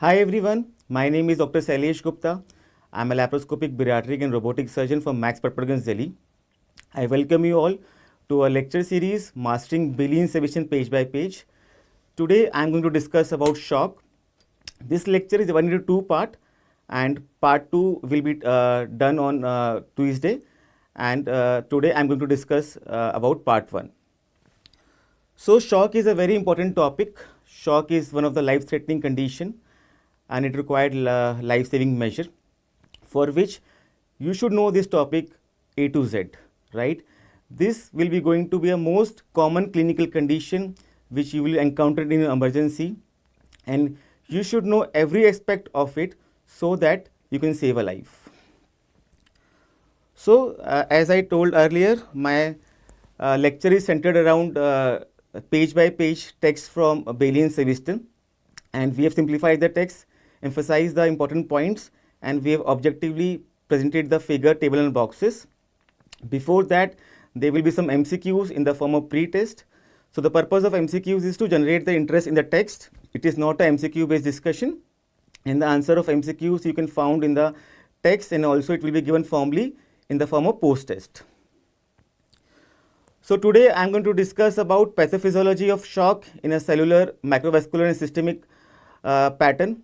Hi everyone, my name is Dr. Sailesh Gupta. I'm a laparoscopic bariatric and robotic surgeon from Max Patparganj, Delhi. I welcome you all to our lecture series Mastering Bailey Insemination Page by Page. Today I'm going to discuss about shock. This lecture is divided into two parts, and part 2 will be done on Tuesday, and today I'm going to discuss about part 1. So shock is a very important topic. Shock is one of the life-threatening condition and it required life-saving measure for which you should know this topic A to Z, right? This will be going to be a most common clinical condition which you will encounter in an emergency, and you should know every aspect of it so that you can save a life. So, as I told earlier, my lecture is centered around page by page text from Bailey and Seviston, and we have simplified the text, emphasized the important points, and we have objectively presented the figure, table, and boxes. Before that, there will be some MCQs in the form of pre-test. So the purpose of MCQs is to generate the interest in the text. It is not a MCQ based discussion, and the answer of MCQs you can found in the text, and also it will be given formally in the form of post-test. So today I am going to discuss about pathophysiology of shock in a cellular, microvascular and systemic pattern,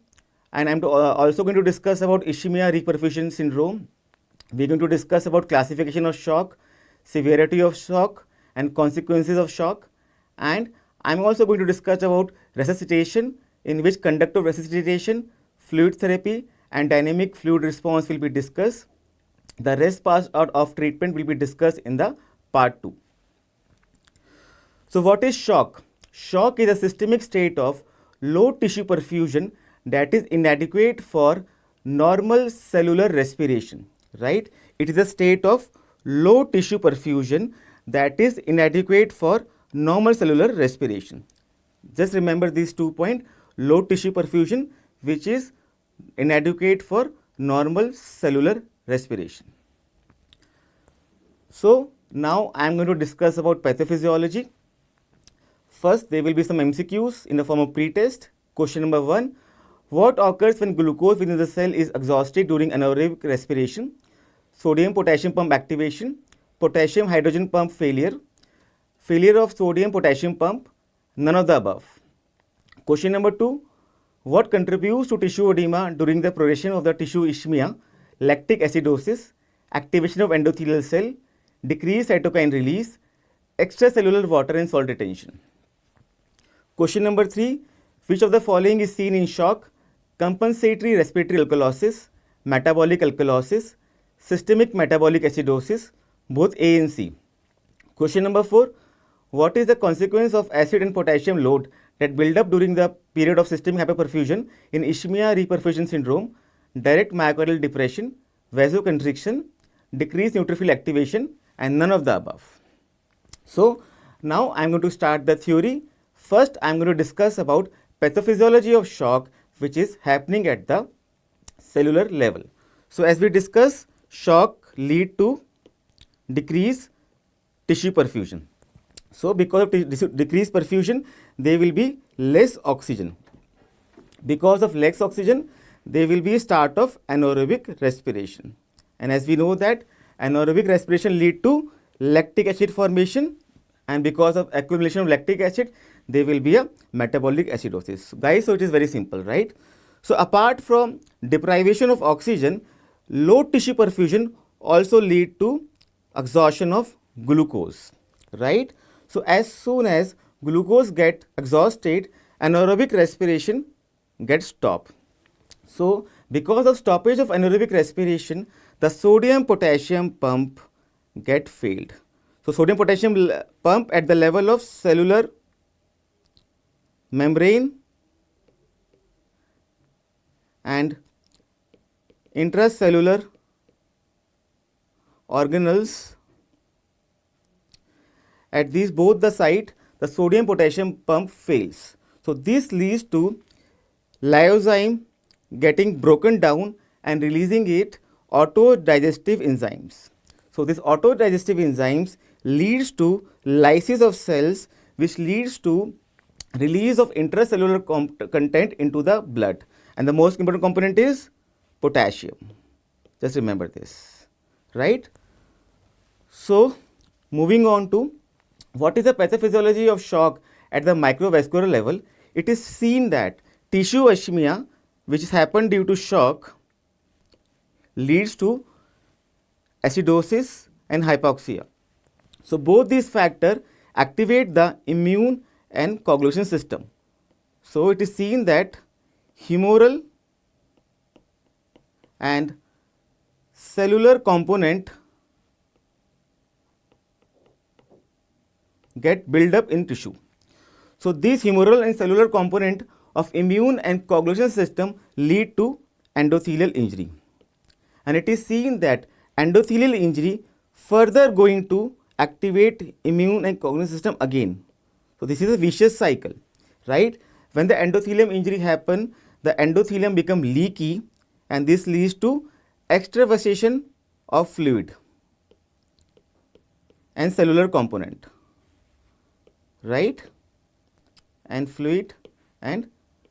and I am also going to discuss about ischemia reperfusion syndrome. We are going to discuss about classification of shock, severity of shock and consequences of shock, and I am also going to discuss about resuscitation, in which conduct of resuscitation, fluid therapy and dynamic fluid response will be discussed. The rest part of treatment will be discussed in the part 2. So what is shock? Shock is a systemic state of low tissue perfusion that is inadequate for normal cellular respiration, right? It is a state of low tissue perfusion that is inadequate for normal cellular respiration. Just remember these 2 points: low tissue perfusion, which is inadequate for normal cellular respiration. So now I am going to discuss about pathophysiology. First, there will be some MCQs in the form of pre-test. Question number 1: what occurs when glucose within the cell is exhausted during anaerobic respiration? Sodium potassium pump activation, potassium hydrogen pump failure, failure of sodium potassium pump, none of the above. Question number 2: what contributes to tissue edema during the progression of the tissue ischemia? Lactic acidosis, activation of endothelial cell, decreased cytokine release, extracellular water and salt retention. Question number 3: which of the following is seen in shock? Compensatory respiratory alkalosis, metabolic alkalosis, systemic metabolic acidosis, both A and C. Question number 4: what is the consequence of acid and potassium load that build up during the period of systemic hyperperfusion in ischemia reperfusion syndrome? Direct myocardial depression, vasoconstriction, decreased neutrophil activation, and none of the above. So now I am going to start the theory. First, I am going to discuss about pathophysiology of shock, which is happening at the cellular level. So as we discuss, shock lead to decreased tissue perfusion. So because of decreased perfusion, there will be less oxygen. Because of less oxygen, there will be start of anaerobic respiration. And as we know that anaerobic respiration lead to lactic acid formation, and because of accumulation of lactic acid, there will be a metabolic acidosis. So guys, so it is very simple, right? So apart from deprivation of oxygen, low tissue perfusion also lead to exhaustion of glucose, right? So as soon as glucose get exhausted, anaerobic respiration gets stopped. So because of stoppage of anaerobic respiration, the sodium potassium pump get failed. So sodium potassium pump at the level of cellular membrane and intracellular organelles, at these both the site, the sodium potassium pump fails. So this leads to lysozyme getting broken down and releasing it autodigestive enzymes. So this autodigestive enzymes leads to lysis of cells, which leads to release of intracellular content into the blood, and the most important component is potassium. Just remember this, right? So, moving on to what is the pathophysiology of shock at the microvascular level, it is seen that tissue ischemia, which has happened due to shock, leads to acidosis and hypoxia. So, both these factors activate the immune and coagulation system. So, it is seen that humoral and cellular component get built up in tissue. So, these humoral and cellular component of immune and coagulation system lead to endothelial injury, and it is seen that endothelial injury further going to activate immune and coagulation system again. So, this is a vicious cycle, right? When the endothelium injury happen, the endothelium become leaky, and this leads to extravasation of fluid and cellular component, right? And fluid and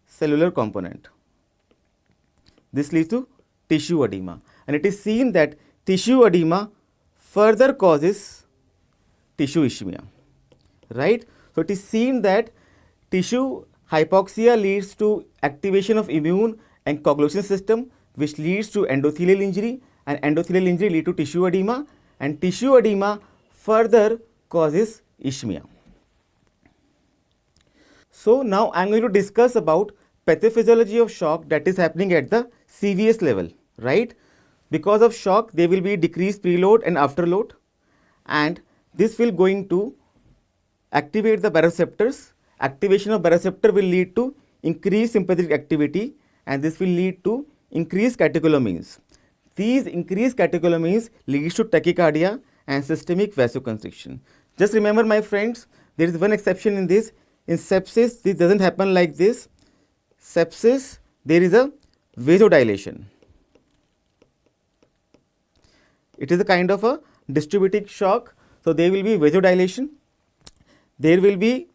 cellular component. This leads to tissue edema, and it is seen that tissue edema further causes tissue ischemia, right? So, it is seen that tissue hypoxia leads to activation of immune and coagulation system, which leads to endothelial injury, and endothelial injury lead to tissue edema, and tissue edema further causes ischemia. So, now I am going to discuss about pathophysiology of shock that is happening at the CVS level, right? Because of shock, there will be decreased preload and afterload, and this will going to activate the baroreceptors. Activation of baroreceptor will lead to increased sympathetic activity, and this will lead to increased catecholamines. These increased catecholamines leads to tachycardia and systemic vasoconstriction. Just remember, my friends, there is one exception in this. In sepsis, this doesn't happen like this. Sepsis, there is a vasodilation. It is a kind of a distributic shock. So, there will be vasodilation. There will be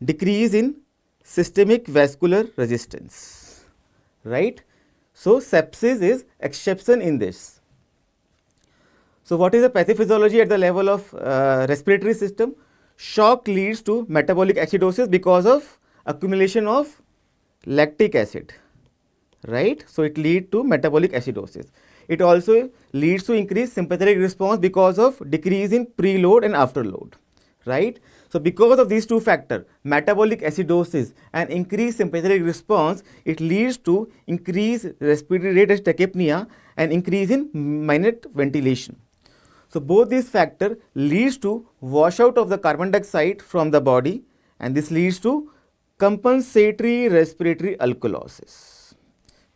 decrease in systemic vascular resistance, right? So, sepsis is exception in this. So, what is the pathophysiology at the level of respiratory system? Shock leads to metabolic acidosis because of accumulation of lactic acid, right? So, it leads to metabolic acidosis. It also leads to increased sympathetic response because of decrease in preload and afterload, right? So, because of these two factors, metabolic acidosis and increased sympathetic response, it leads to increased respiratory rate as tachypnea and increase in minute ventilation. So, both these factors leads to washout of the carbon dioxide from the body, and this leads to compensatory respiratory alkalosis.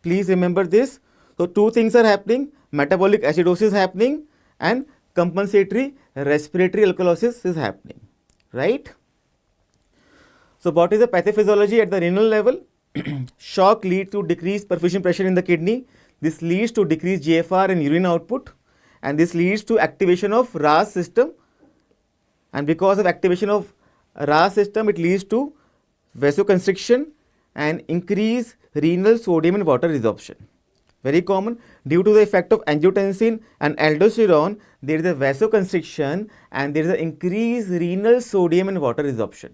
Please remember this. So, two things are happening: metabolic acidosis happening and compensatory respiratory alkalosis is happening, right? So, what is the pathophysiology at the renal level? Shock leads to decreased perfusion pressure in the kidney. This leads to decreased GFR and urine output, and this leads to activation of RAS system, and because of activation of RAS system, it leads to vasoconstriction and increase renal sodium and water resorption. Very common. Due to the effect of angiotensin and aldosterone, there is a vasoconstriction and there is an increased renal sodium and water resorption.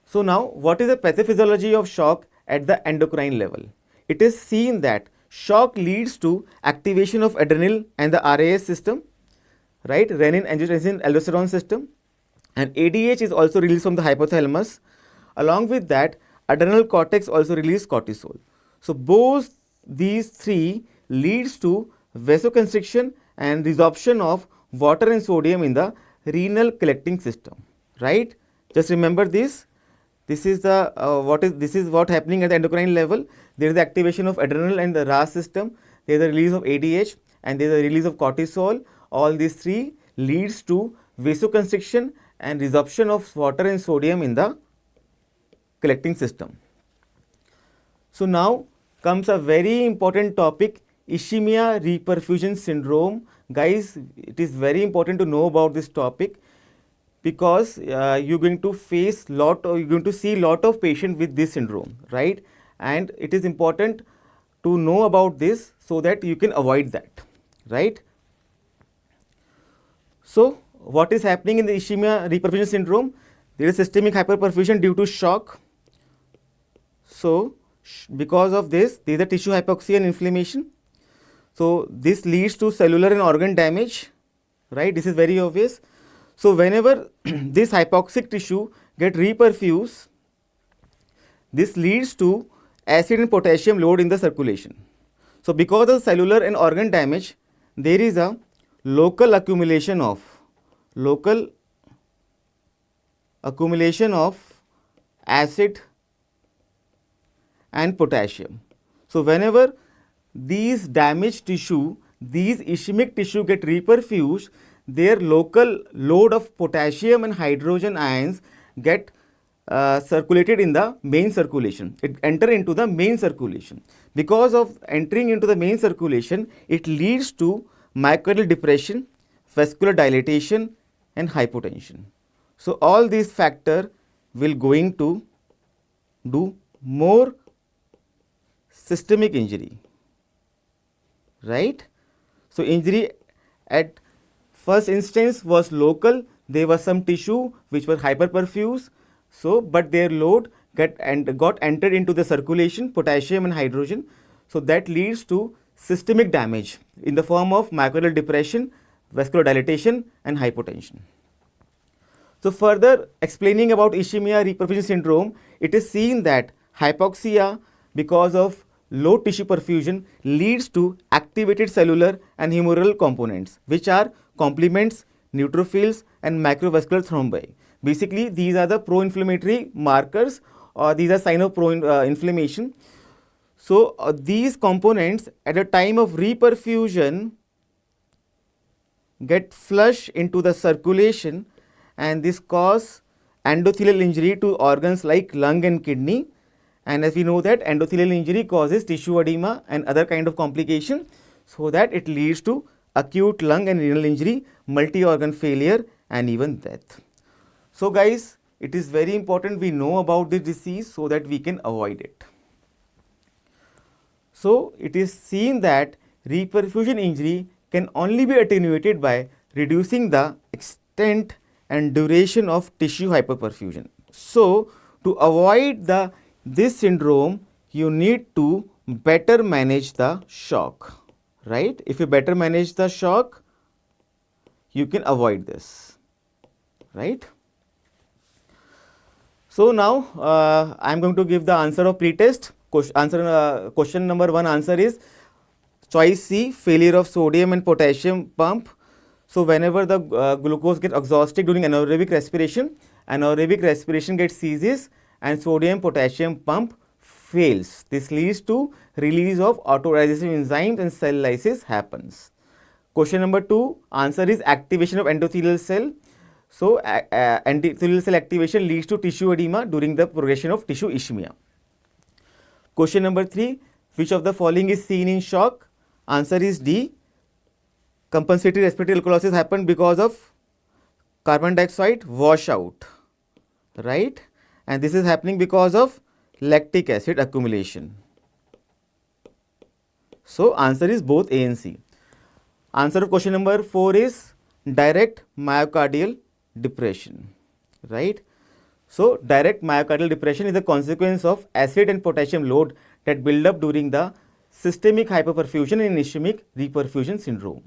So, now what is the pathophysiology of shock at the endocrine level? It is seen that shock leads to activation of adrenal and the RAS system, right? Renin, angiotensin, aldosterone system, and ADH is also released from the hypothalamus. Along with that, adrenal cortex also release cortisol. So, both these three leads to vasoconstriction and resorption of water and sodium in the renal collecting system, right? Just remember this. This is the this is what happening at the endocrine level. There is the activation of adrenal and the RAS system. There is the release of ADH and there is the release of cortisol. All these three leads to vasoconstriction and resorption of water and sodium in the collecting system. So, now comes a very important topic, ischemia reperfusion syndrome. Guys, it is very important to know about this topic because you're going to face you're going to see lot of patients with this syndrome, right? and it is important to know about this so that you can avoid that, right? So, what is happening in the ischemia reperfusion syndrome? There is systemic hyperperfusion due to shock. So, because of this, there is a tissue hypoxia and inflammation. So, this leads to cellular and organ damage, right? This is very obvious. So, whenever this hypoxic tissue get reperfused, this leads to acid and potassium load in the circulation. So, because of cellular and organ damage, there is a local accumulation of acid and potassium. So, whenever these damaged tissue, these ischemic tissue get reperfused, their local load of potassium and hydrogen ions get circulated in the main circulation. It enter into the main circulation. Because of entering into the main circulation, it leads to myocardial depression, vascular dilatation and hypotension. So, all these factors will going to do more systemic injury, right? So, injury at first instance was local. There was some tissue which were hyperperfused. So, but their load got entered into the circulation, potassium and hydrogen. So, that leads to systemic damage in the form of myocardial depression, vascular dilatation and hypotension. So, further explaining about ischemia reperfusion syndrome, it is seen that hypoxia because of low tissue perfusion leads to activated cellular and humoral components, which are complements, neutrophils and macrovascular thrombi. Basically, these are the pro-inflammatory markers, or these are signs of pro-inflammation. So, these components at the time of reperfusion get flushed into the circulation, and this cause endothelial injury to organs like lung and kidney. And as we know that endothelial injury causes tissue edema and other kind of complication, so that it leads to acute lung and renal injury, multi-organ failure and even death. So, guys, it is very important we know about this disease so that we can avoid it. So, it is seen that reperfusion injury can only be attenuated by reducing the extent and duration of tissue hyperperfusion. So, to avoid this syndrome, you need to better manage the shock, right? If you better manage the shock, you can avoid this, right? So, now I am going to give the answer of pretest. Question number 1 answer is choice C, failure of sodium and potassium pump. So, whenever the glucose gets exhausted during anaerobic respiration gets ceases and sodium potassium pump fails. This leads to release of autodigestive enzymes and cell lysis happens. Question number 2 answer is activation of endothelial cell. So, endothelial cell activation leads to tissue edema during the progression of tissue ischemia. Question number 3, which of the following is seen in shock? Answer is D. Compensatory respiratory alkalosis happened because of carbon dioxide washout, right? And this is happening because of lactic acid accumulation. So, answer is both A and C. Answer of question number 4 is direct myocardial depression, right? So, direct myocardial depression is a consequence of acid and potassium load that build up during the systemic hyperperfusion in ischemic reperfusion syndrome.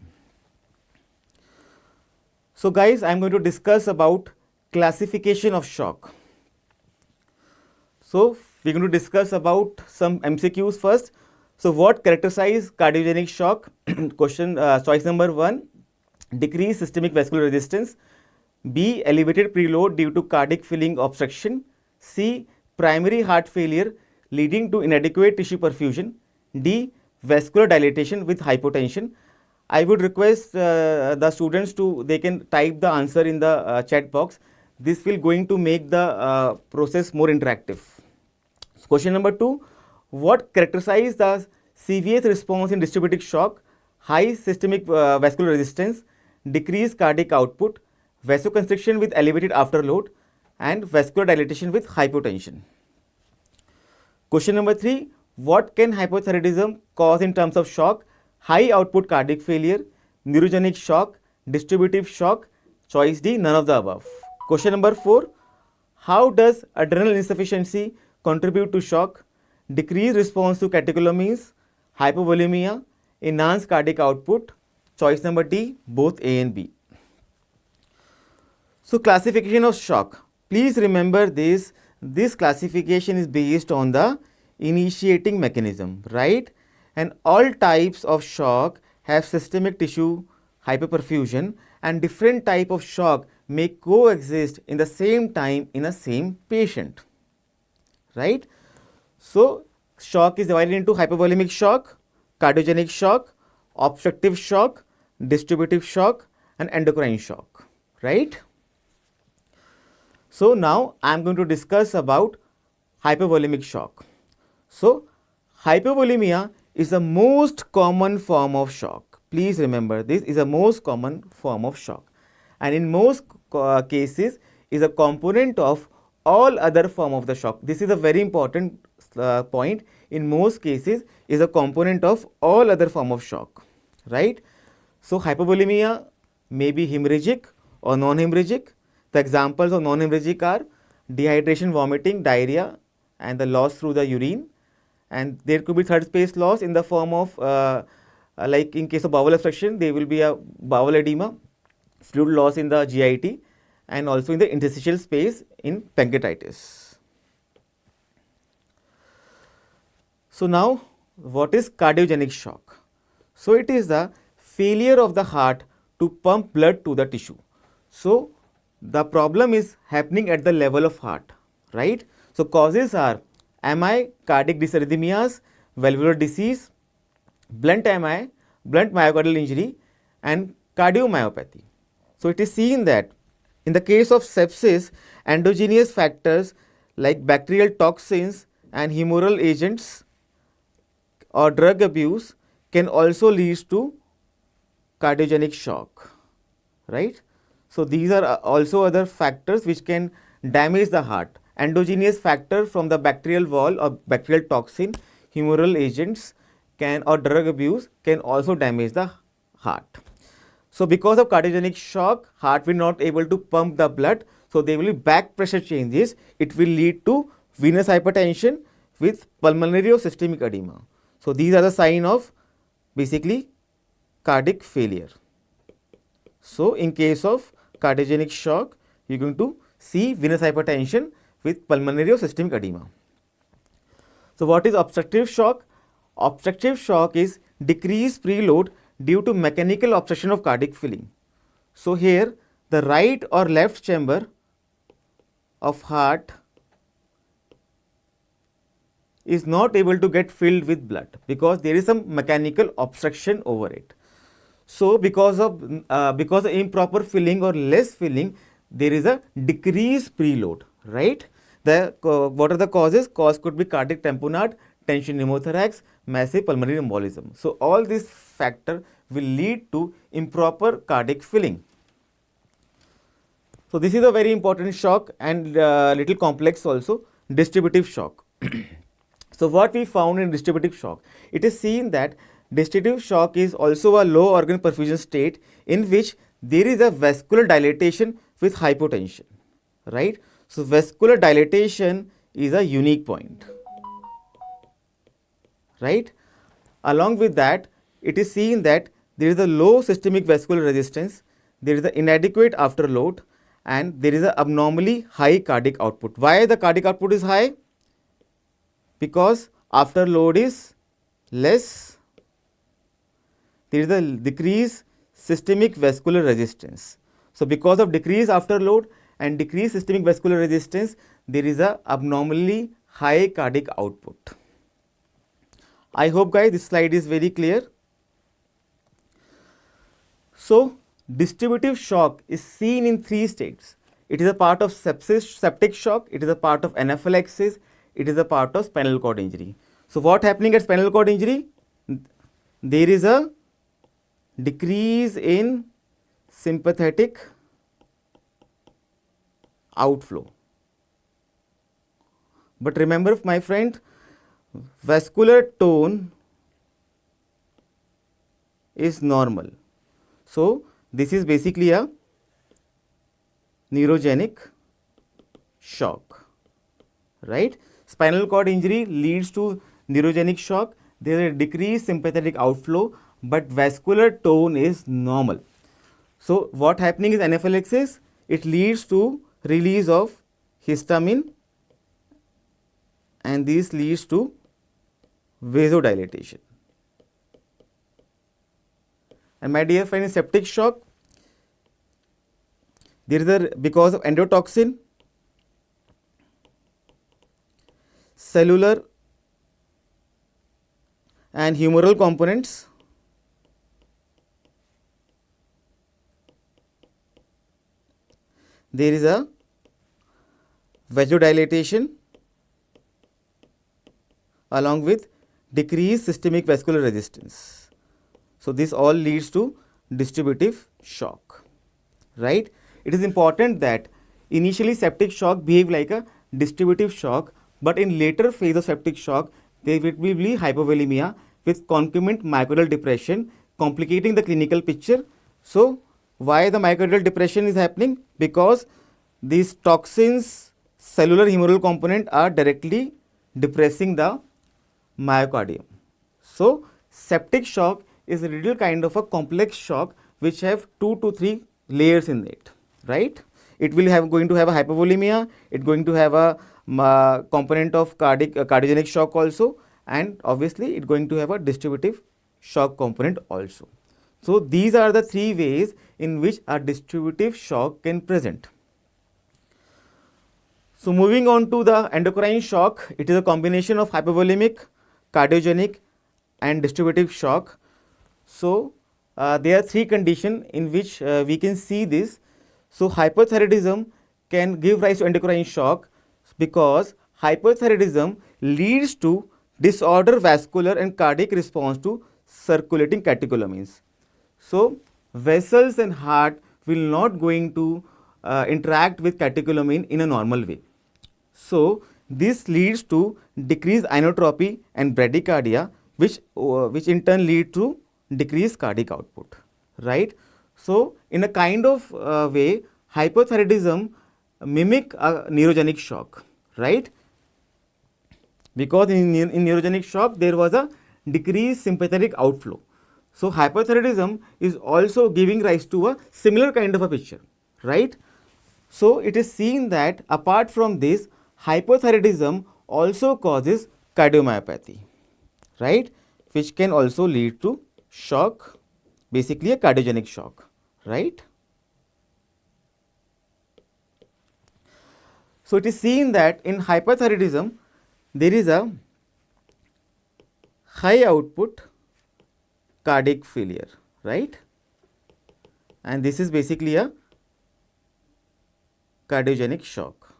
So, guys, I am going to discuss about classification of shock. So, we are going to discuss about some MCQs first. So, what characterize cardiogenic shock? Question choice number 1, decreased systemic vascular resistance. B, elevated preload due to cardiac filling obstruction. C, primary heart failure leading to inadequate tissue perfusion. D, vascular dilatation with hypotension. I would request the students they can type the answer in the chat box. This will going to make the process more interactive. Question number 2, what characterize the CVS response in distributic shock? High systemic vascular resistance, decreased cardiac output, vasoconstriction with elevated afterload and vascular dilatation with hypotension. Question number 3, what can hypothyroidism cause in terms of shock? High output cardiac failure, neurogenic shock, distributive shock. Choice D, none of the above. Question number 4, how does adrenal insufficiency contribute to shock? Decreased response to catecholamines, hypovolemia, enhanced cardiac output. Choice number D, both A and B. So classification of shock. Please remember this. This classification is based on the initiating mechanism, right? And all types of shock have systemic tissue hyperperfusion, and different type of shock may coexist in the same time in a same patient, right? So shock is divided into hypovolemic shock, cardiogenic shock, obstructive shock, distributive shock, and endocrine shock, right? So now I am going to discuss about hypovolemic shock. So hypovolemia is the most common form of shock. Please remember, this is the most common form of shock, and in most cases is a component of all other form of the shock. This is a very important point. In most cases is a component of all other form of shock, right? So hypovolemia may be hemorrhagic or non-hemorrhagic. The examples of non-hemorrhagic are dehydration, vomiting, diarrhea, and the loss through the urine. And there could be third space loss in the form of like in case of bowel obstruction, there will be a bowel edema, fluid loss in the GIT, and also in the interstitial space in pancreatitis. So now, what is cardiogenic shock? So it is the failure of the heart to pump blood to the tissue. So the problem is happening at the level of heart, right? So causes are MI, cardiac dysarrhythmias, valvular disease, blunt MI, blunt myocardial injury, and cardiomyopathy. So it is seen that in the case of sepsis, endogenous factors like bacterial toxins and humoral agents or drug abuse can also lead to cardiogenic shock, right? So these are also other factors which can damage the heart. Endogenous factor from the bacterial wall or bacterial toxin, humoral agents can or drug abuse can also damage the heart. So because of cardiogenic shock, heart will not able to pump the blood. So there will be back pressure changes. It will lead to venous hypertension with pulmonary or systemic edema. So these are the sign of basically cardiac failure. So in case of cardiogenic shock, you are going to see venous hypertension with pulmonary or systemic edema. So what is obstructive shock? Obstructive shock is decreased preload due to mechanical obstruction of cardiac filling. So here the right or left chamber of heart is not able to get filled with blood because there is some mechanical obstruction over it. So because of improper filling or less filling, there is a decreased preload, right? What are the causes? Cause could be cardiac tamponade, tension pneumothorax, massive pulmonary embolism. So all these factors will lead to improper cardiac filling. So this is a very important shock and little complex also, distributive shock. So what we found in distributive shock, it is seen that distributive shock is also a low organ perfusion state in which there is a vascular dilatation with hypotension, right? So vascular dilatation is a unique point, right? Along with that, it is seen that there is a low systemic vascular resistance, there is an inadequate afterload, and there is an abnormally high cardiac output. Why the cardiac output is high? Because afterload is less, there is a decreased systemic vascular resistance. So because of decreased afterload and decreased systemic vascular resistance, there is a abnormally high cardiac output. I hope guys this slide is very clear. So distributive shock is seen in three states. It is a part of sepsis, septic shock, it is a part of anaphylaxis, it is a part of spinal cord injury. So what happening at spinal cord injury? There is a decrease in sympathetic outflow. But remember my friend, vascular tone is normal. So this is basically a neurogenic shock, right? Spinal cord injury leads to neurogenic shock. There is a decreased sympathetic outflow, but vascular tone is normal. So what happening is anaphylaxis, it leads to release of histamine, and this leads to vasodilatation. And my dear friend, in septic shock, there is a, because of endotoxin, cellular and humoral components there is a vasodilatation along with decreased systemic vascular resistance. So this all leads to distributive shock, right? It is important that initially septic shock behave like a distributive shock, but in later phase of septic shock, there will be hypovolemia with concomitant myocardial depression, complicating the clinical picture. So why the myocardial depression is happening? Because these toxins, cellular humoral component are directly depressing the myocardium. So septic shock is a little kind of a complex shock which have 2 to 3 layers in it, right? It will have going to have a hypovolemia, it going to have a component of cardiogenic shock also, and obviously it going to have a distributive shock component also. So these are the 3 ways in which a distributive shock can present. So moving on to the endocrine shock, it is a combination of hypovolemic, cardiogenic and distributive shock. So there are 3 conditions in which we can see this. So hyperthyroidism can give rise to endocrine shock because hyperthyroidism leads to disorder vascular and cardiac response to circulating catecholamines. So vessels and heart will not going to interact with catecholamine in a normal way. So this leads to decreased inotropy and bradycardia, which in turn lead to decreased cardiac output, right? So in a kind of way, hypothyroidism mimic a neurogenic shock, right? Because in neurogenic shock there was a decreased sympathetic outflow. So hypothyroidism is also giving rise to a similar kind of a picture, right? So it is seen that apart from this, hypothyroidism also causes cardiomyopathy, right? Which can also lead to shock, basically a cardiogenic shock, right? So it is seen that in hyperthyroidism there is a high output cardiac failure, right? And this is basically a cardiogenic shock,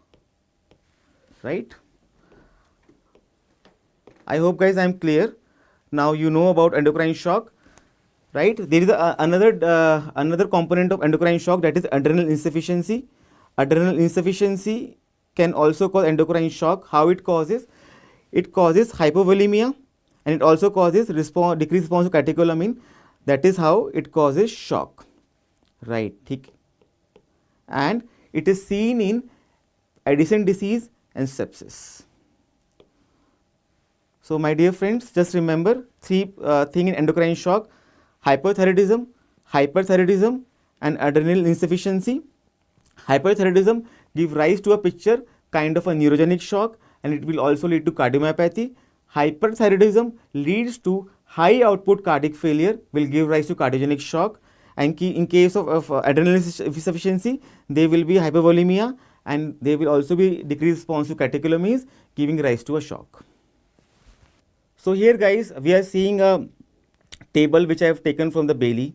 right? I hope guys I am clear. Now you know about endocrine shock, right? There is another component of endocrine shock, that is adrenal insufficiency. Adrenal insufficiency can also cause endocrine shock. How it causes? It causes hypovolemia and it also causes decreased response to catecholamine. That is how it causes shock, right? And it is seen in Addison disease and sepsis. So my dear friends, just remember 3 things in endocrine shock: hyperthyroidism, hyperthyroidism and adrenal insufficiency. Hyperthyroidism give rise to a picture kind of a neurogenic shock and it will also lead to cardiomyopathy. Hyperthyroidism leads to high output cardiac failure, will give rise to cardiogenic shock, and in case of adrenal insufficiency there will be hypovolemia and there will also be decreased response to catecholamines, giving rise to a shock. So here guys we are seeing a table which I have taken from the Bailey.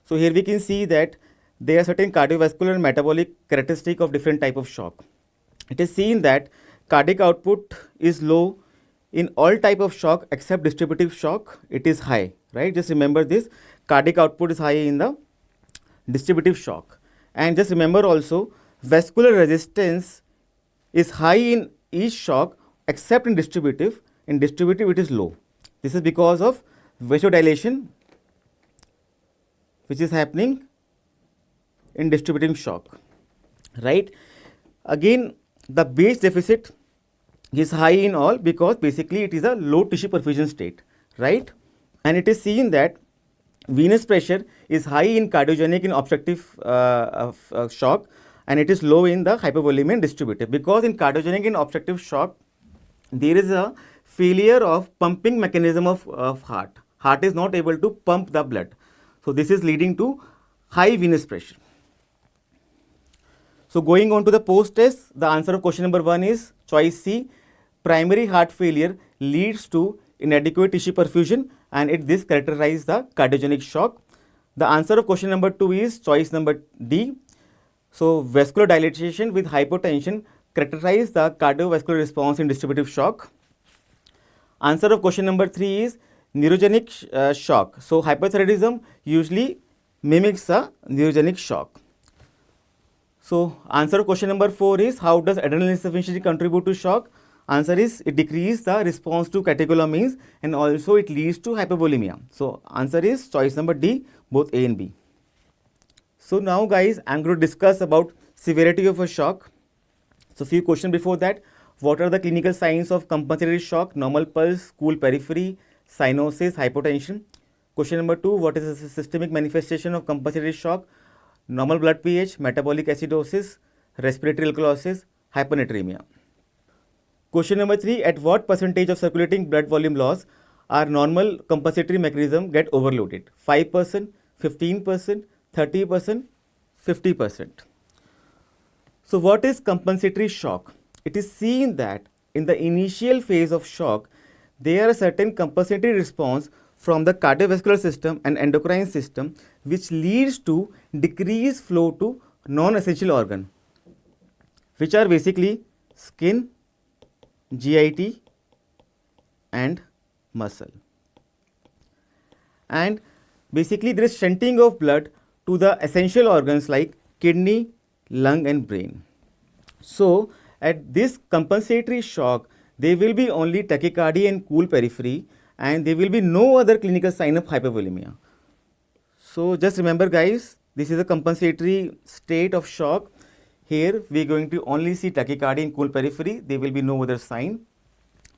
So here we can see that there are certain cardiovascular and metabolic characteristics of different type of shock. It is seen that cardiac output is low in all type of shock except distributive shock. It is high, right? Just remember this, cardiac output is high in the distributive shock. And just remember also, vascular resistance is high in each shock except in distributive. in distributive it is low. This is because of vasodilation which is happening in distributive shock, right? Again, the base deficit is high in all because basically it is a low tissue perfusion state, right? And it is seen that venous pressure is high in cardiogenic and obstructive shock, and it is low in the hypovolemic and distributive, because in cardiogenic and obstructive shock there is a failure of pumping mechanism of heart. Heart is not able to pump the blood. So this is leading to high venous pressure. So going on to the post test, the answer of question number 1 is choice C. Primary heart failure leads to inadequate tissue perfusion, and this characterizes the cardiogenic shock. The answer of question number 2 is choice number D. So vascular dilatation with hypotension characterize the cardiovascular response in distributive shock. Answer of question number 3 is neurogenic shock. So hypothyroidism usually mimics a neurogenic shock. So answer of question number 4 is how does adrenal insufficiency contribute to shock? Answer is it decreases the response to catecholamines and also it leads to hypovolemia. So answer is choice number D, both A and B. So now guys, I am going to discuss about severity of a shock. So few questions before that. What are the clinical signs of compensatory shock? Normal pulse, cool periphery, cyanosis, hypotension. Question number 2, what is the systemic manifestation of compensatory shock? Normal blood pH, metabolic acidosis, respiratory alkalosis, hyponatremia. Question number 3, at what percentage of circulating blood volume loss are normal compensatory mechanism get overloaded? 5%, 15%, 30%, 50%. So what is compensatory shock? It is seen that in the initial phase of shock, there are certain compensatory response from the cardiovascular system and endocrine system which leads to decreased flow to non-essential organ, which are basically skin, GIT and muscle. And basically there is shunting of blood to the essential organs like kidney, lung and brain. So at this compensatory shock, there will be only tachycardia and cool periphery, and there will be no other clinical sign of hypovolemia. So just remember guys, this is a compensatory state of shock. Here we are going to only see tachycardia and cool periphery, there will be no other sign.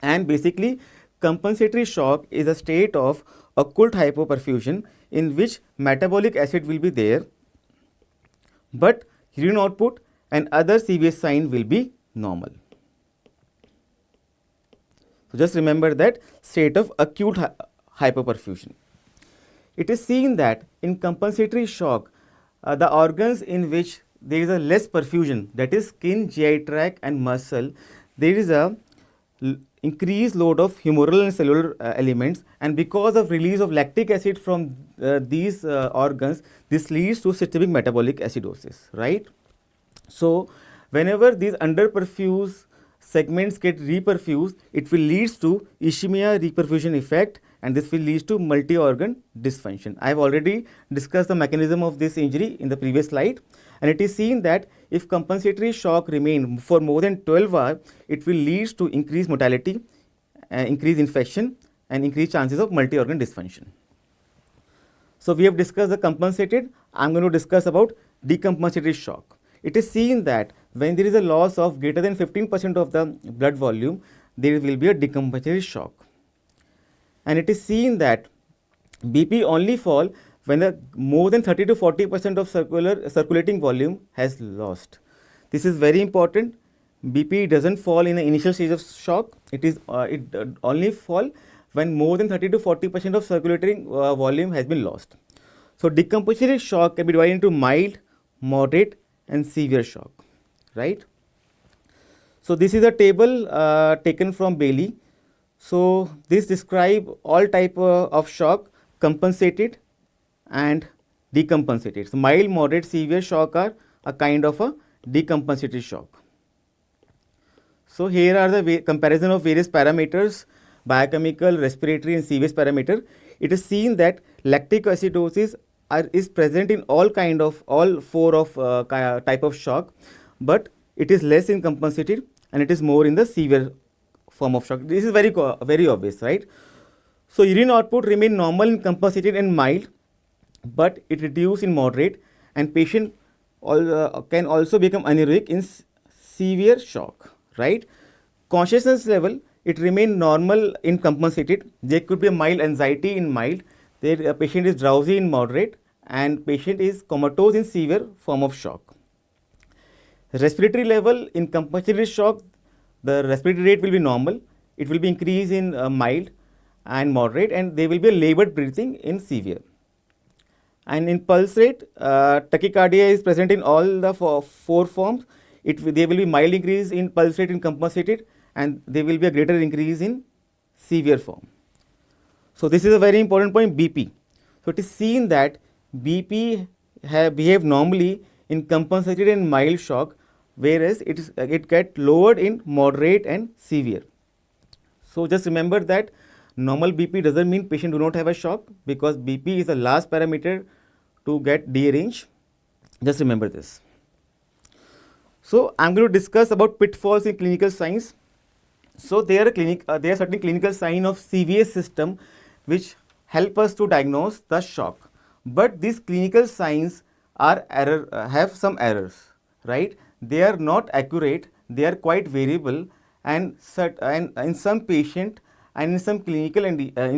And basically compensatory shock is a state of occult hypoperfusion in which metabolic acid will be there, but urine output and other serious sign will be normal. So just remember that state of acute hypoperfusion. It is seen that in compensatory shock, the organs in which there is a less perfusion, that is skin, GI tract and muscle, there is a increased load of humoral and cellular elements, and because of release of lactic acid from these organs, this leads to systemic metabolic acidosis, right? So whenever these underperfused segments get reperfused, it will lead to ischemia reperfusion effect, and this will lead to multi-organ dysfunction. I have already discussed the mechanism of this injury in the previous slide, and it is seen that if compensatory shock remain for more than 12 hours, it will lead to increased mortality, increased infection and increased chances of multi-organ dysfunction. So we have discussed the compensated. I am going to discuss about decompensatory shock. It is seen that when there is a loss of greater than 15% of the blood volume, there will be a decompensatory shock. And it is seen that BP only fall when the more than 30 to 40% of circulating volume has lost. This is very important. BP doesn't fall in the initial stage of shock. It only fall when more than 30 to 40% of circulating volume has been lost. So decompensatory shock can be divided into mild, moderate and severe shock, right? So this is a table taken from Bailey. So this describe all type of shock, compensated and decompensated. So mild, moderate, severe shock are a kind of a decompensated shock. So here are the comparison of various parameters, biochemical, respiratory and CVS parameter. It is seen that lactic acidosis is present in all four of type of shock, but it is less in compensated and it is more in the severe form of shock. This is very obvious, right? So urine output remain normal in compensated and mild, but it reduce in moderate, and patient can also become anuric in severe shock, right? Consciousness level, it remain normal in compensated. There could be a mild anxiety in mild. The patient is drowsy in moderate, and patient is comatose in severe form of shock. Respiratory level in compensatory shock, the respiratory rate will be normal. It will be increased in mild and moderate, and there will be a labored breathing in severe. And in pulse rate, tachycardia is present in all the four forms. There will be mild increase in pulse rate in compensated, and there will be a greater increase in severe form. So this is a very important point, BP. So it is seen that BP behave normally in compensated and mild shock, whereas it get lowered in moderate and severe. So just remember that normal BP doesn't mean patient do not have a shock, because BP is the last parameter to get dearranged. Just remember this. So I'm going to discuss about pitfalls in clinical science. So there are certain clinical signs of CVS system which help us to diagnose the shock. But these clinical signs are have some errors, right? They are not accurate. They are quite variable, and in some patient and in some clinical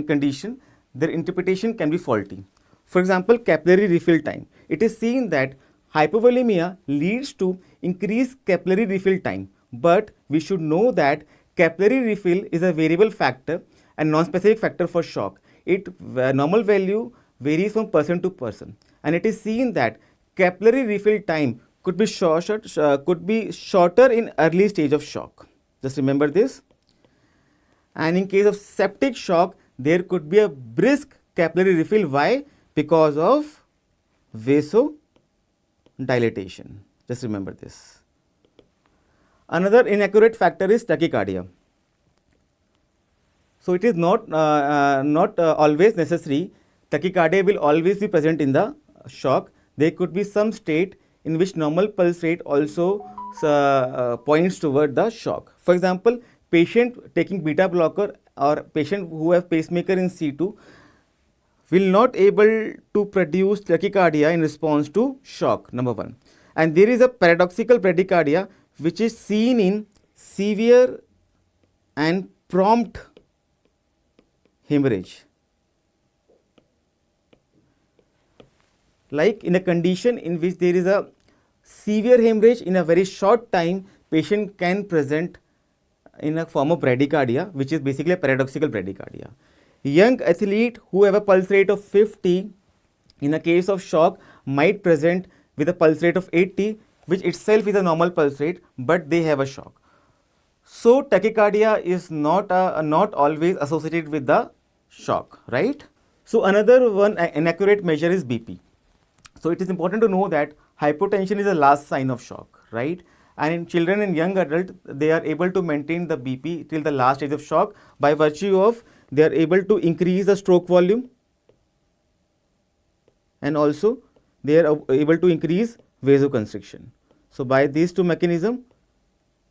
condition, their interpretation can be faulty. For example, capillary refill time. It is seen that hypovolemia leads to increased capillary refill time, but we should know that capillary refill is a variable factor and non-specific factor for shock. Normal value varies from person to person, and it is seen that capillary refill time could be shorter in early stage of shock. Just remember this. And in case of septic shock, there could be a brisk capillary refill. Why? Because of vasodilatation. Just remember this. Another inaccurate factor is tachycardia. So it is not always necessary. Tachycardia will always be present in the shock. There could be some state in which normal pulse rate also points toward the shock. For example, patient taking beta blocker or patient who have pacemaker in C2 will not able to produce tachycardia in response to shock, number one. And there is a paradoxical bradycardia which is seen in severe and prompt hemorrhage. Like in a condition in which there is a severe hemorrhage in a very short time, patient can present in a form of bradycardia, which is basically a paradoxical bradycardia. Young athlete who have a pulse rate of 50 in a case of shock might present with a pulse rate of 80, which itself is a normal pulse rate, but they have a shock. So tachycardia is not always associated with the shock, right? So another one inaccurate measure is BP. So it is important to know that hypotension is the last sign of shock, right? And in children and young adults, they are able to maintain the BP till the last stage of shock by virtue of they are able to increase the stroke volume, and also they are able to increase vasoconstriction. So by these two mechanisms,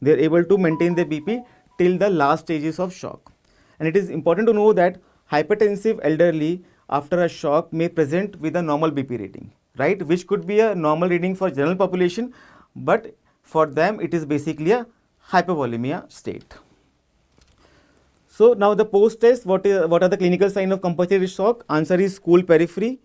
they are able to maintain the BP till the last stages of shock. And it is important to know that hypertensive elderly after a shock may present with a normal BP rating, right, which could be a normal reading for general population, but for them it is basically a hypovolemia state. So now the post test, what are the clinical signs of compensatory shock? Answer is cool periphery,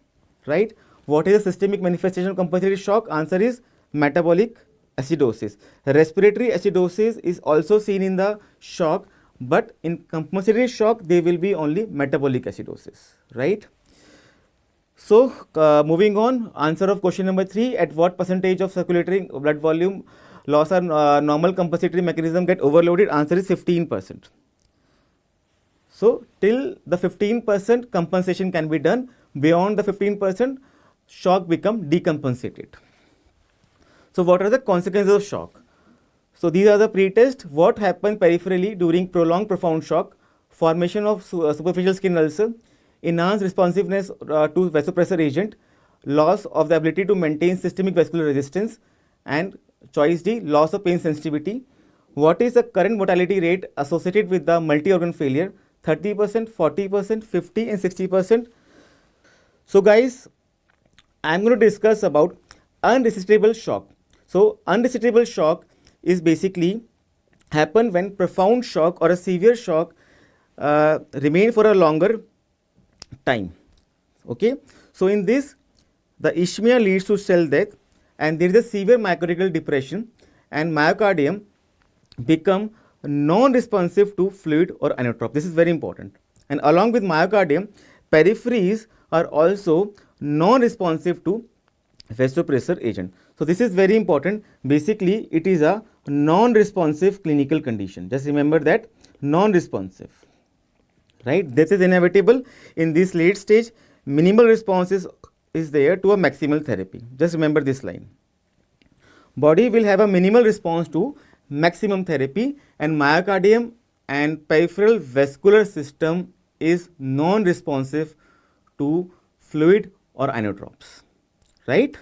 right? What is the systemic manifestation of compensatory shock? Answer is metabolic acidosis. Respiratory acidosis is also seen in the shock, but in compensatory shock there will be only metabolic acidosis, right? So moving on, answer of question number 3, at what percentage of circulating blood volume loss or normal compensatory mechanism get overloaded? Answer is 15%. So till the 15% compensation can be done. Beyond the 15%, shock become decompensated. So what are the consequences of shock? So these are the pre-test. What happens peripherally during prolonged profound shock? Formation of superficial skin ulcer, enhanced responsiveness to vasopressor agent, loss of the ability to maintain systemic vascular resistance, and choice D, loss of pain sensitivity. What is the current mortality rate associated with the multi-organ failure? 30%, 40%, 50 and 60%. So guys, I'm going to discuss about unresistible shock. So unresistible shock is basically happen when profound shock or a severe shock remain for a longer time. Okay, so in this, the ischemia leads to cell death, and there is a severe myocardial depression, and myocardium become non-responsive to fluid or inotrope. This is very important. And along with myocardium, peripheries are also non-responsive to vasopressor agent. So this is very important. Basically, it is a non-responsive clinical condition. Just remember that, non-responsive. Right? This is inevitable in this late stage. Minimal response is there to a maximal therapy. Just remember this line. Body will have a minimal response to maximum therapy, and myocardium and peripheral vascular system is non-responsive to fluid or inotropes. Right?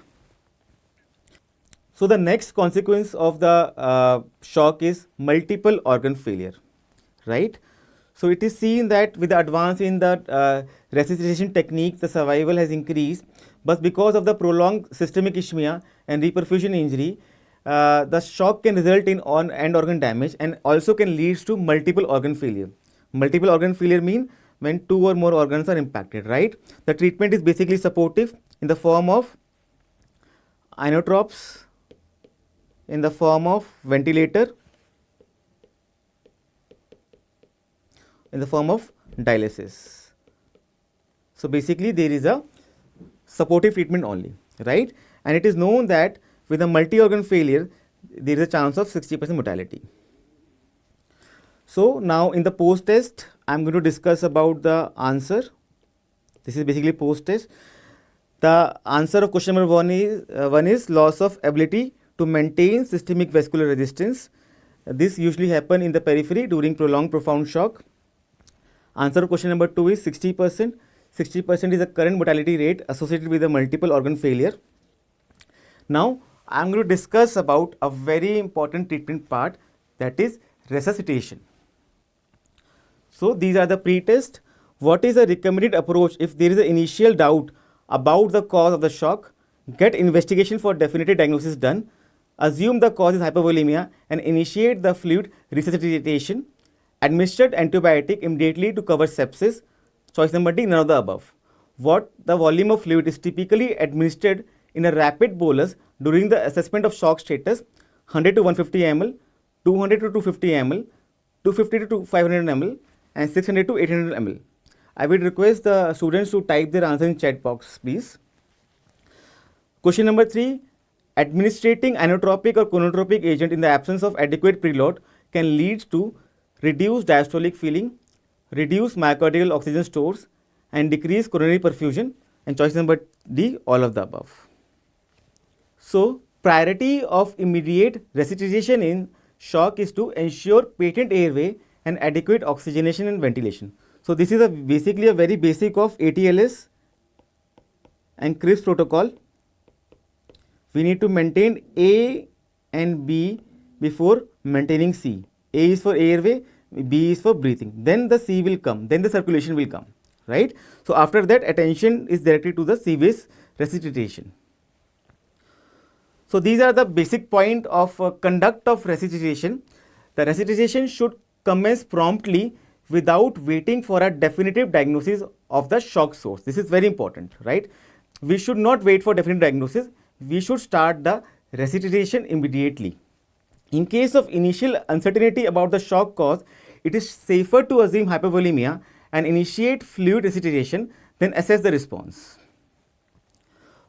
So the next consequence of the shock is multiple organ failure. Right? So it is seen that with the advance in the resuscitation technique, the survival has increased, but because of the prolonged systemic ischemia and reperfusion injury, the shock can result in end organ damage and also can lead to multiple organ failure. Multiple organ failure mean when 2 or more organs are impacted, right? The treatment is basically supportive in the form of inotropes, in the form of ventilator, in the form of dialysis. So basically there is a supportive treatment only, right? And it is known that with a multi-organ failure, there is a chance of 60% mortality. So now in the post-test, I am going to discuss about the answer. This is basically post-test. The answer of question number 1 is loss of ability to maintain systemic vascular resistance. This usually happen in the periphery during prolonged profound shock. Answer of question number 2 is 60%. 60% is the current mortality rate associated with a multiple organ failure. Now, I am going to discuss about a very important treatment part, that is resuscitation. So, these are the pre-test. What is the recommended approach if there is an initial doubt about the cause of the shock? Get investigation for definitive diagnosis done. Assume the cause is hypovolemia and initiate the fluid resuscitation. Administered antibiotic immediately to cover sepsis. Choice number D, none of the above. What the volume of fluid is typically administered in a rapid bolus during the assessment of shock status? 100 to 150 ml, 200 to 250 ml, 250 to 500 ml, and 600 to 800 ml. I would request the students to type their answer in chat box, please. Question number 3, administrating inotropic or conotropic agent in the absence of adequate preload can lead to reduced diastolic feeling, reduce myocardial oxygen stores, and decrease coronary perfusion. And choice number D, all of the above. So, priority of immediate resuscitation in shock is to ensure patent airway and adequate oxygenation and ventilation. So, this is basically a very basic of ATLS and CRISP protocol. We need to maintain A and B before maintaining C. A is for airway, B is for breathing. Then the C will come, then the circulation will come, right? So, after that, attention is directed to the CVS resuscitation. So, these are the basic point of conduct of resuscitation. The resuscitation should commence promptly without waiting for a definitive diagnosis of the shock source. This is very important, right? We should not wait for definitive diagnosis. We should start the resuscitation immediately. In case of initial uncertainty about the shock cause, it is safer to assume hypovolemia and initiate fluid resuscitation, then assess the response.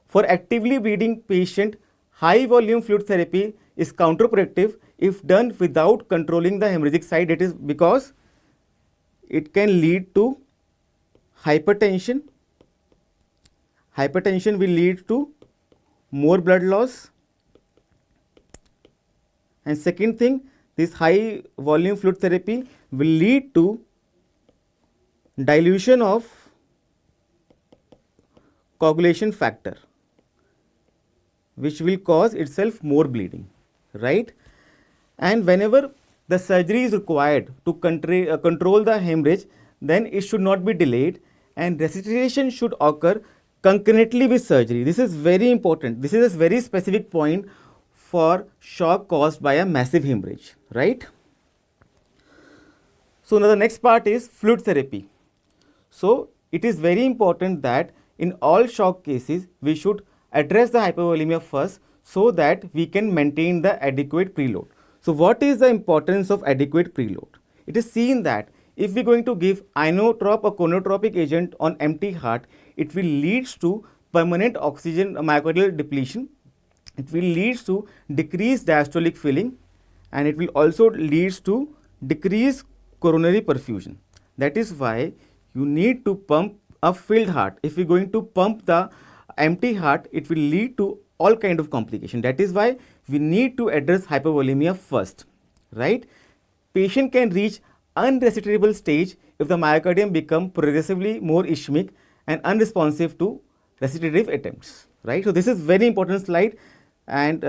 For actively bleeding patient, high volume fluid therapy is counterproductive if done without controlling the hemorrhagic side. It is because it can lead to hypertension. Hypertension will lead to more blood loss. And second thing, this high volume fluid therapy will lead to dilution of coagulation factor, which will cause itself more bleeding, right? And whenever the surgery is required to control the hemorrhage, then it should not be delayed, and resuscitation should occur concurrently with surgery. This is very important. This is a very specific point for shock caused by a massive hemorrhage, right? So now the next part is fluid therapy. So it is very important that in all shock cases we should address the hypovolemia first so that we can maintain the adequate preload. So what is the importance of adequate preload? It is seen that if we are going to give inotrope or conotropic agent on empty heart, it will lead to permanent oxygen myocardial depletion. It will lead to decreased diastolic filling, and it will also lead to decreased coronary perfusion. That is why you need to pump a filled heart. If we are going to pump the empty heart, it will lead to all kind of complication. That is why we need to address hypovolemia first, right? Patient can reach unresuscitable stage if the myocardium become progressively more ischemic and unresponsive to resuscitative attempts, right? So this is very important slide, and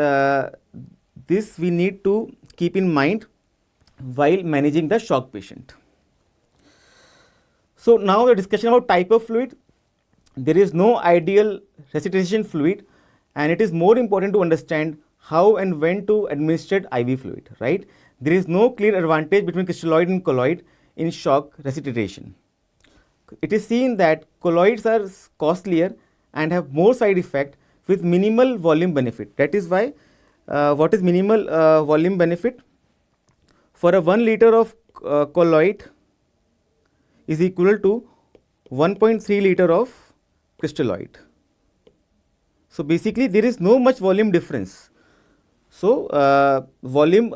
this we need to keep in mind while managing the shock patient. So now the discussion about type of fluid. There is no ideal resuscitation fluid, and it is more important to understand how and when to administer IV fluid, right? There is no clear advantage between crystalloid and colloid in shock resuscitation. It is seen that colloids are costlier and have more side effect with minimal volume benefit. That is why, what is minimal volume benefit? For a 1 liter of colloid is equal to 1.3 liter of crystalloid. So basically there is no much volume difference. So volume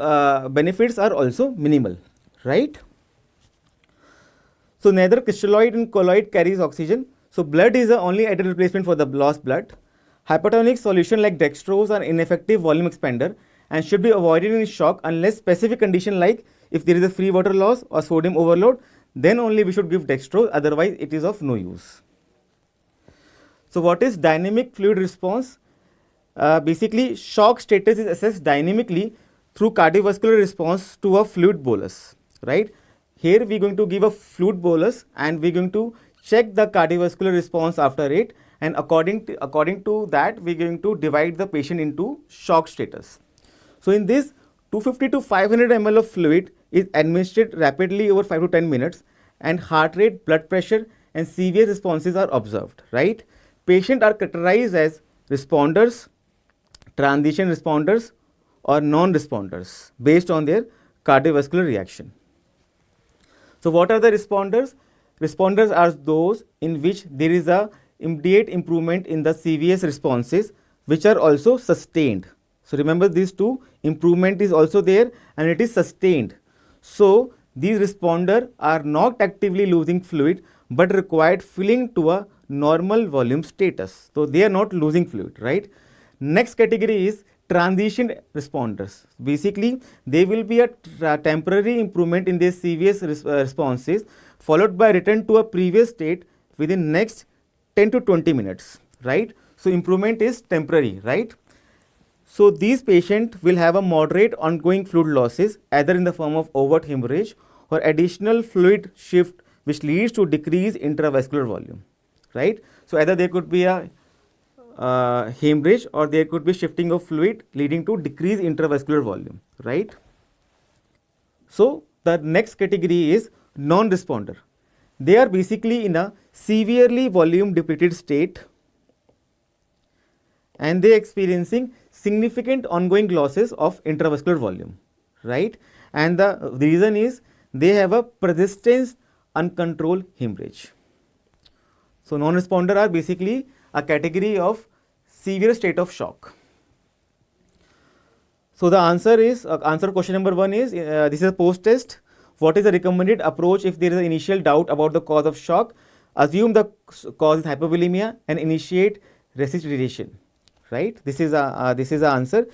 benefits are also minimal, right? So neither crystalloid and colloid carries oxygen. So blood is the only ideal replacement for the lost blood. Hypertonic solution like dextrose are ineffective volume expander and should be avoided in shock unless specific condition like if there is a free water loss or sodium overload, then only we should give dextrose, otherwise it is of no use. So what is dynamic fluid response? Basically shock status is assessed dynamically through cardiovascular response to a fluid bolus, right? Here we are going to give a fluid bolus and we are going to check the cardiovascular response after it, and according to that we are going to divide the patient into shock status. So in this 250 to 500 ml of fluid is administered rapidly over 5 to 10 minutes, and heart rate, blood pressure and CVS responses are observed, right? Patients are categorized as responders, transition responders or non-responders based on their cardiovascular reaction. So what are the responders? Responders are those in which there is a immediate improvement in the CVS responses which are also sustained. So remember these two, improvement is also there and it is sustained. So these responders are not actively losing fluid but required filling to a normal volume status. So they are not losing fluid, right? Next category is transition responders. Basically they will be a temporary improvement in their CVS responses followed by return to a previous state within next 10 to 20 minutes, right? So improvement is temporary, right? So these patients will have a moderate ongoing fluid losses either in the form of overt hemorrhage or additional fluid shift which leads to decreased intravascular volume, right? So either there could be a hemorrhage or there could be shifting of fluid leading to decreased intravascular volume, right? So the next category is non-responder. They are basically in a severely volume depleted state and they are experiencing significant ongoing losses of intravascular volume, right? And the reason is they have a persistent uncontrolled hemorrhage. So non-responder are basically a category of severe state of shock. So the answer is, answer question number 1 is, this is a post-test. What is the recommended approach if there is an initial doubt about the cause of shock? Assume the cause is hypovolemia and initiate resuscitation, right? This is the answer.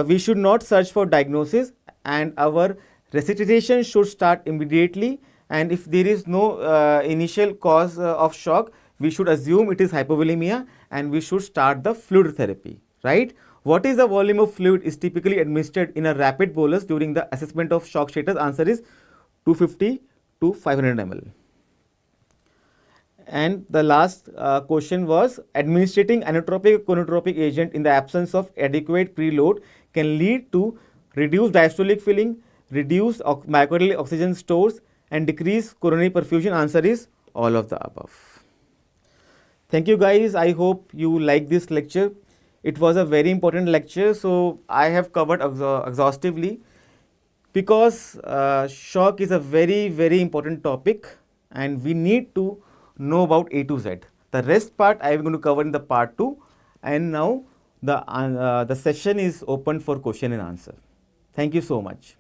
We should not search for diagnosis and our resuscitation should start immediately, and if there is no initial cause of shock, we should assume it is hypovolemia and we should start the fluid therapy, right? What is the volume of fluid is typically administered in a rapid bolus during the assessment of shock status? Answer is 250 to 500 ml. And the last question was, administrating inotropic conotropic agent in the absence of adequate preload can lead to reduced diastolic filling, reduced myocardial oxygen stores, and decreased coronary perfusion. Answer is all of the above. Thank you guys. I hope you like this lecture. It was a very important lecture, so I have covered exhaustively, because shock is a very important topic and we need to know about A to Z. The rest part I am going to cover in the part 2, and now the session is open for question and answer. Thank you so much.